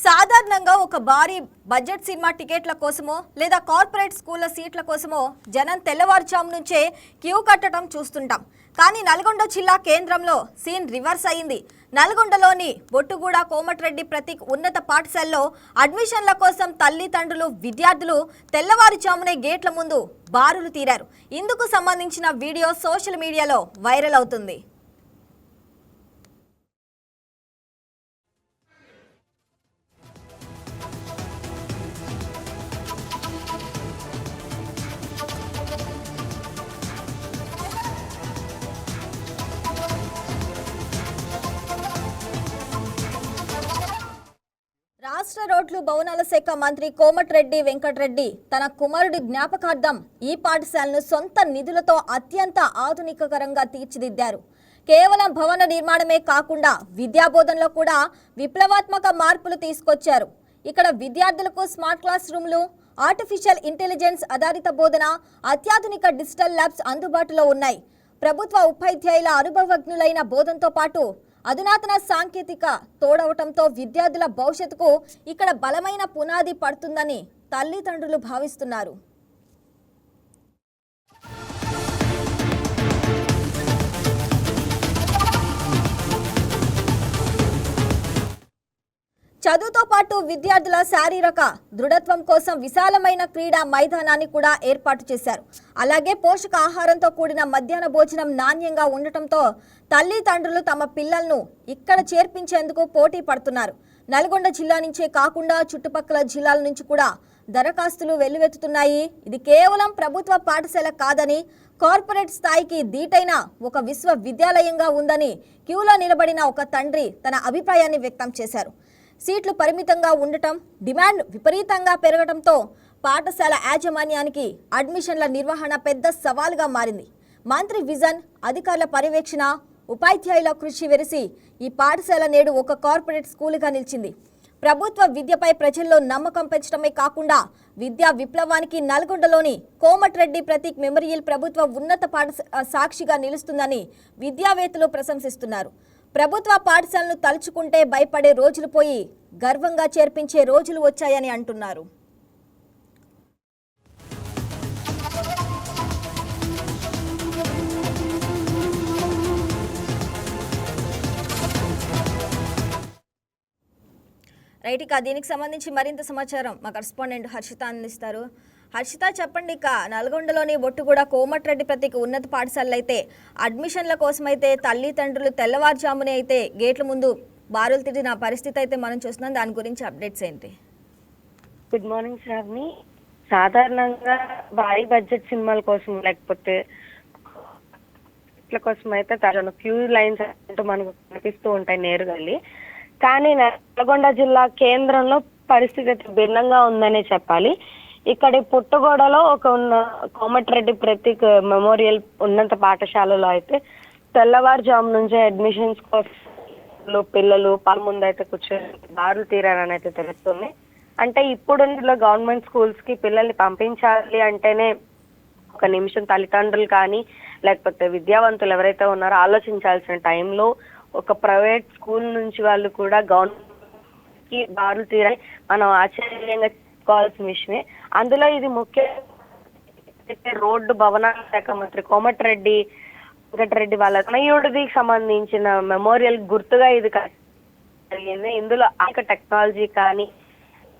సాధారణంగా ఒక భారీ బడ్జెట్ సినిమా టికెట్ల కోసమో లేదా కార్పొరేట్ స్కూళ్ల సీట్ల కోసమో జనం తెల్లవారుజాము నుంచే క్యూ కట్టడం చూస్తుంటాం. కానీ నల్గొండ జిల్లా కేంద్రంలో సీన్ రివర్స్ అయింది. నల్గొండలోని బొట్టుగూడ కోమటిరెడ్డి ప్రతీక్ ఉన్నత పాఠశాలలో అడ్మిషన్ల కోసం తల్లిదండ్రులు విద్యార్థులు తెల్లవారుజామునే గేట్ల ముందు బారులు తీరారు. ఇందుకు సంబంధించిన వీడియో సోషల్ మీడియాలో వైరల్ అవుతుంది. రాష్ట్ర రోడ్లు భవనాల శాఖ మంత్రి కోమటిరెడ్డి వెంకటరెడ్డి తన కుమారుడి జ్ఞాపకార్థం ఈ పాఠశాలను సొంత నిధులతో అత్యంత ఆధునికకరంగా తీర్చిదిద్దారు. కేవలం భవన నిర్మాణమే కాకుండా విద్యాబోధనలో కూడా విప్లవాత్మక మార్పులు తీసుకొచ్చారు. ఇక్కడ విద్యార్థులకు స్మార్ట్ క్లాస్ రూమ్లు, ఆర్టిఫిషియల్ ఇంటెలిజెన్స్ ఆధారిత బోధన, అత్యాధునిక డిజిటల్ ల్యాబ్స్ అందుబాటులో ఉన్నాయి. ప్రభుత్వ ఉపాధ్యాయుల అనుభవజ్ఞులైన బోధనతో పాటు అధునాతన సాంకేతిక తోడవటంతో విద్యార్థుల భవిష్యత్తుకు ఇక్కడ బలమైన పునాది పడుతుందని తల్లిదండ్రులు భావిస్తున్నారు. చదువుతో పాటు విద్యార్థుల శారీరక దృఢత్వం కోసం విశాలమైన క్రీడా మైదానాన్ని కూడా ఏర్పాటు చేశారు. అలాగే పోషకాహారంతో కూడిన మధ్యాహ్న భోజనం నాణ్యంగా ఉండటంతో తల్లిదండ్రులు తమ పిల్లలను ఇక్కడ చేర్పించేందుకు పోటీ పడుతున్నారు. నల్గొండ జిల్లా నుంచే కాకుండా చుట్టుపక్కల జిల్లాల నుంచి కూడా దరఖాస్తులు వెల్లువెత్తుతున్నాయి. ఇది కేవలం ప్రభుత్వ పాఠశాల కాదని, కార్పొరేట్ స్థాయికి దీటైన ఒక విశ్వవిద్యాలయంగా ఉందని క్యూలో నిలబడిన ఒక తండ్రి తన అభిప్రాయాన్ని వ్యక్తం చేశారు. సీట్లు పరిమితంగా ఉండటం, డిమాండ్ విపరీతంగా పెరగడంతో పాఠశాల యాజమాన్యానికి అడ్మిషన్ల నిర్వహణ పెద్ద సవాలుగా మారింది. మంత్రి విజన్, అధికారుల పర్యవేక్షణ, ఉపాధ్యాయుల కృషి వెరిసి ఈ పాఠశాల నేడు ఒక కార్పొరేట్ స్కూలుగా నిలిచింది. ప్రభుత్వ విద్యపై ప్రజల్లో నమ్మకం పెంచడమే కాకుండా విద్యా విప్లవానికి నల్గొండలోని కోమటిరెడ్డి ప్రతీక్ మెమోరియల్ ప్రభుత్వ ఉన్నత పాఠశాల సాక్షిగా నిలుస్తుందని విద్యావేత్తలు ప్రశంసిస్తున్నారు. ప్రభుత్వ పాఠశాలను తలుచుకుంటే భయపడే రోజులు పోయి గర్వంగా చేర్పించే రోజులు వచ్చాయని అంటున్నారు. రైట్, ఇక దీనికి సంబంధించి మరింత సమాచారం మా కరెస్పాండెంట్ హర్షిత అందిస్తారు. హర్షిత, చెప్పండి, ఇక నల్గొండలోని బొట్టుగూడ కోమటిరెడ్డి ప్రతీక్ ఉన్నత పాఠశాలలో అయితే అడ్మిషన్ల కోసం అయితే తల్లిదండ్రులు తెల్లవారుజామునే అయితే గేట్ల ముందు బారులు తిరిగిన పరిస్థితి అయితే మనం చూస్తున్నాం. దాని గురించి అప్డేట్స్ ఏంటి? Good morning Shravani. సాధారణంగా భారీ బడ్జెట్ సినిమాల కోసం లేకపోతే కోసం అయితే తన క్యూ లైన్స్ అంటూ మనకు కనిపిస్తూ ఉంటాయి నేరుగా. కానీ నల్గొండ జిల్లా కేంద్రంలో పరిస్థితి భిన్నంగా ఉందనే చెప్పాలి. ఇక్కడ పుట్టగోడలో ఒక ఉన్న కోమటిరెడ్డి ప్రతీక్ మెమోరియల్ ఉన్నత పాఠశాలలో అయితే తెల్లవారుజాము నుంచే అడ్మిషన్స్ కోసం పిల్లలు పాల ముందు అయితే కూర్చొని బారులు తీరారని అయితే తెలుస్తుంది. అంటే ఇప్పుడున్న గవర్నమెంట్ స్కూల్స్ కి పిల్లల్ని పంపించాలి అంటేనే ఒక నిమిషం తల్లిదండ్రులు కానీ లేకపోతే విద్యావంతులు ఎవరైతే ఉన్నారో ఆలోచించాల్సిన టైంలో ఒక ప్రైవేట్ స్కూల్ నుంచి వాళ్ళు కూడా గవర్నమెంట్ కి బారులు తీరాలి మనం ఆశ్చర్యంగా చెప్పుకోవాల్సిన విషయమే. అందులో ఇది ముఖ్య రోడ్డు భవనాల శాఖ మంత్రి కోమటిరెడ్డి వెంకటరెడ్డి వాళ్ళ తనయుడికి సంబంధించిన మెమోరియల్ గుర్తుగా ఇది జరిగింది. ఇందులో అనేక టెక్నాలజీ కానీ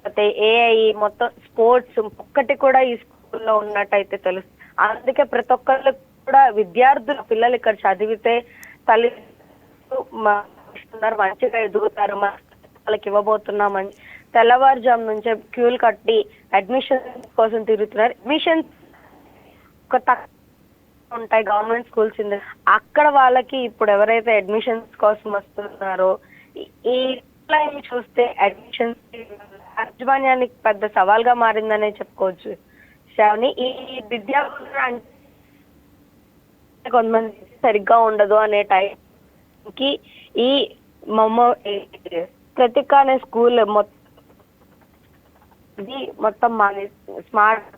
లేకపోతే ఏఐ మొత్తం స్పోర్ట్స్ ఒక్కటి కూడా ఈ స్కూల్లో ఉన్నట్టయితే తెలుసు. అందుకే ప్రతి ఒక్కళ్ళు కూడా విద్యార్థుల పిల్లలు ఇక్కడ చదివితే తల్లి మంచిగా ఎదుగుతారు, వాళ్ళకి ఇవ్వబోతున్నామని తెల్లవారుజాము నుంచే క్యూలు కట్టి అడ్మిషన్ కోసం తిరుగుతున్నారు. అడ్మిషన్ ఉంటాయి గవర్నమెంట్ స్కూల్స్ అక్కడ వాళ్ళకి ఇప్పుడు ఎవరైతే అడ్మిషన్స్ కోసం వస్తున్నారో ఈ చూస్తే అడ్మిషన్స్ యాజమాన్యానికి పెద్ద సవాల్గా మారిందనే చెప్పుకోవచ్చు. శ్రావణి, ఈ విద్యా కొంతమంది సరిగ్గా ఉండదు అనే టైంకి ఈ ప్రతీక్ అనే స్కూల్ మొత్తం స్మార్ట్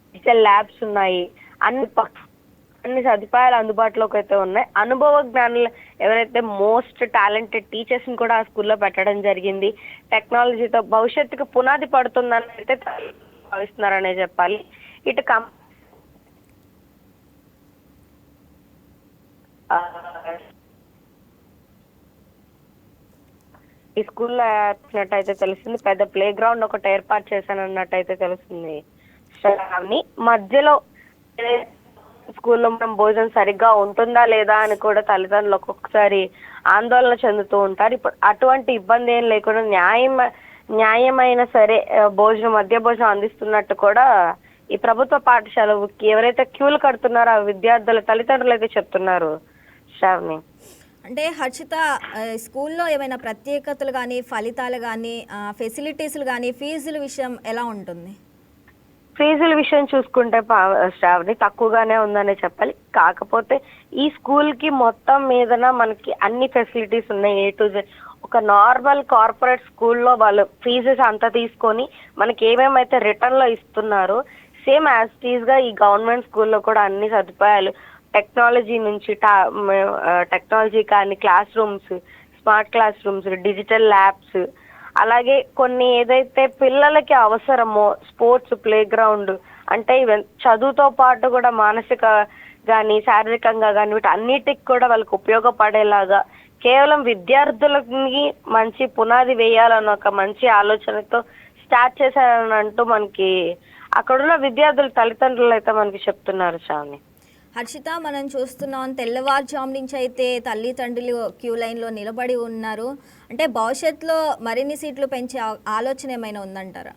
డిజిటల్ ల్యాబ్స్ ఉన్నాయి, అన్ని అన్ని సదుపాయాలు అందుబాటులోకి అయితే ఉన్నాయి. అనుభవ జ్ఞానులు ఎవరైతే మోస్ట్ టాలెంటెడ్ టీచర్స్ ని కూడా ఆ స్కూల్లో పెట్టడం జరిగింది. టెక్నాలజీతో భవిష్యత్తుకు పునాది పడుతుందని అయితే భావిస్తున్నారనే చెప్పాలి. ఇటు ఈ స్కూల్లో వచ్చినట్టయితే తెలుస్తుంది. పెద్ద ప్లే గ్రౌండ్ ఒకటి ఏర్పాటు చేశానన్నట్టయితే తెలుస్తుంది. మధ్యలో స్కూల్లో మనం భోజనం సరిగ్గా ఉంటుందా లేదా అని కూడా తల్లిదండ్రులు ఒక్కొక్కసారి ఆందోళన చెందుతూ ఉంటారు. ఇప్పుడు అటువంటి ఇబ్బంది ఏం లేకుండా న్యాయమైన సరే మధ్య భోజనం అందిస్తున్నట్టు కూడా ఈ ప్రభుత్వ పాఠశాలకి ఎవరైతే క్యూలు కడుతున్నారో ఆ విద్యార్థుల తల్లిదండ్రులు అయితే చెప్తున్నారు. శ్రావణి, అంటే హర్షిత, స్కూల్లో ఏమైనా ప్రత్యేకతలు కానీ, ఫలితాలు కానీ, ఫెసిలిటీస్లు కానీ, ఫీజుల విషయం ఎలా ఉంటుంది? ఫీజుల విషయం చూసుకుంటే శ్రావణి తక్కువగానే ఉందనే చెప్పాలి. కాకపోతే ఈ స్కూల్ కి మొత్తం మీదన మనకి అన్ని ఫెసిలిటీస్ ఉన్నాయి. A to Z. ఒక నార్మల్ కార్పొరేట్ స్కూల్లో వాళ్ళు ఫీజెస్ అంతా తీసుకొని మనకి ఏమేమైతే రిటర్న్ లో ఇస్తున్నారో సేమ్ యాజ్ టీజ్ గా ఈ గవర్నమెంట్ స్కూల్లో కూడా అన్ని సదుపాయాలు, టెక్నాలజీ నుంచి టెక్నాలజీ కానీ, class rooms, smart class rooms, digital labs, అలాగే కొన్ని ఏదైతే పిల్లలకి అవసరమో స్పోర్ట్స్, ప్లే గ్రౌండ్, అంటే చదువుతో పాటు కూడా మానసిక కానీ శారీరకంగా కానీ వీటి అన్నిటికి కూడా వాళ్ళకి ఉపయోగపడేలాగా కేవలం విద్యార్థులకి మంచి పునాది వేయాలన్న ఒక మంచి ఆలోచనతో స్టార్ట్ చేశారని అంటూ మనకి అక్కడున్న విద్యార్థుల తల్లిదండ్రులు అయితే మనకి చెప్తున్నారు. శ్రావణి, హర్షిత, మనం చూస్తున్నాం తెల్లవారుజాము నుంచి అయితే తల్లిదండ్రులు క్యూ లైన్లో నిలబడి ఉన్నారు. అంటే భవిష్యత్తులో మరిన్ని సీట్లు పెంచే ఆలోచన ఏమైనా ఉందంటారా?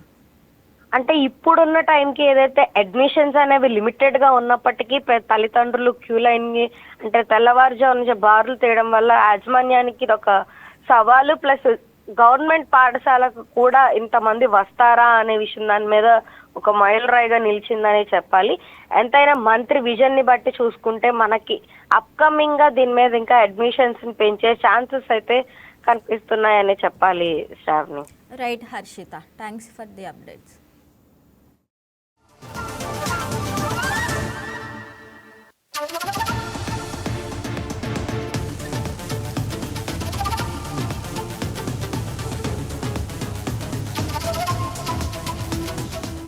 అంటే ఇప్పుడున్న టైంకి ఏదైతే అడ్మిషన్స్ అనేవి లిమిటెడ్ గా ఉన్నప్పటికీ తల్లిదండ్రులు క్యూ లైన్ ని అంటే తెల్లవారుజాము నుంచి బారులు తీయడం వల్ల యాజమాన్యానికి ఇది ఒక సవాలు. ప్లస్ గవర్నమెంట్ పాఠశాలకు కూడా ఇంతమంది వస్తారా అనే విషయం దాని మీద ఒక మైలురాయిగా నిలిచిందని చెప్పాలి. ఎంతైనా మంత్రి విజన్ ని బట్టి చూసుకుంటే మనకి అప్కమింగ్ గా దీని మీద ఇంకా అడ్మిషన్స్ ని పెంచే ఛాన్సెస్ అయితే కనిపిస్తున్నాయని చెప్పాలి. Shravani. Right Harshita, thanks for the updates.